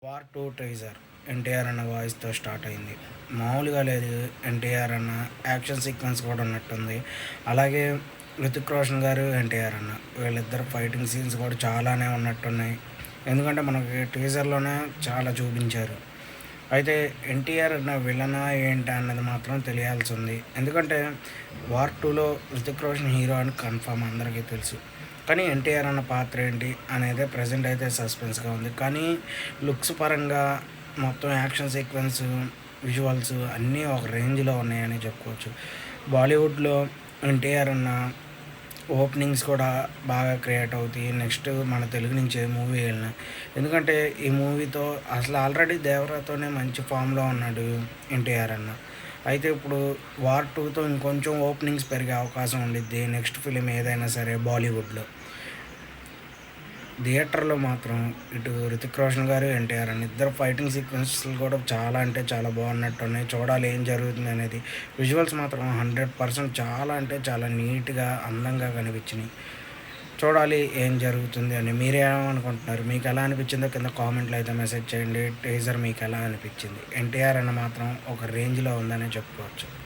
War 2 teaser NTR అన్న వాయిస్‌తో start అయింది. మామూలుగా లేదు. ఎన్టీఆర్ అన్న యాక్షన్ సీక్వెన్స్ కూడా ఉన్నట్టుంది. అలాగే హృతిక్ రోషన్ గారు, ఎన్టీఆర్ అన్న వీళ్ళిద్దరు ఫైటింగ్ సీన్స్ కూడా చాలానే ఉన్నట్టున్నాయి. ఎందుకంటే మనకి టీజర్‌లోనే చాలా చూపించారు. అయితే ఎన్టీఆర్ అన్న విలనా ఏంటా అన్నది మాత్రం తెలియాల్సింది. ఎందుకంటే వార్ 2లో హృతిక్ రోషన్ హీరో అని కన్ఫర్మ్ అందరికీ తెలుసు. కానీ ఎన్టీఆర్ అన్న పాత్ర ఏంటి అనేది ప్రెజెంట్ అయితే సస్పెన్స్‌గా ఉంది. కానీ లుక్స్ పరంగా మొత్తం యాక్షన్ సీక్వెన్స్, విజువల్స్ అన్నీ ఒక రేంజ్‌లో ఉన్నాయని చెప్పుకోవచ్చు. బాలీవుడ్‌లో ఎన్టీఆర్ అన్న ఓపెనింగ్స్ కూడా బాగా క్రియేట్ అవుతాయి. నెక్స్ట్ మన తెలుగు నుంచి ఏ మూవీ వెళ్ళినా. ఎందుకంటే ఈ మూవీతో అసలు ఆల్రెడీ 'దేవరా'తోనే మంచి ఫామ్‌లో ఉన్నాడు ఎన్టీఆర్ అన్న. అయితే ఇప్పుడు వార్ 2తో ఇంకొంచెం ఓపెనింగ్స్ పెరిగే అవకాశం ఉండిద్ది. నెక్స్ట్ ఫిలిం ఏదైనా సరే బాలీవుడ్‌లో. థియేటర్‌లో మాత్రం ఇటు 'హృతిక్ రోషన్' గారు, ఎన్టీఆర్ అన్న ఇద్దరు ఫైటింగ్ సీక్వెన్స్‌లు కూడా చాలా అంటే చాలా బాగున్నట్టున్నాయి. చూడాలి ఏం జరుగుతుందనేది. విజువల్స్ మాత్రం 100% చాలా అంటే చాలా నీట్‌గా, అందంగా కనిపించినాయి. చూడాలి ఏం జరుగుతుంది అని. మీరేమనుకుంటున్నారు? మీకు ఎలా అనిపించిందో కింద కామెంట్‌లో అయితే మెసేజ్ చేయండి. టీజర్ మీకు ఎలా అనిపించింది? ఎన్టీఆర్ అన్న మాత్రం ఒక రేంజ్‌లో ఉందనే చెప్పుకోవచ్చు.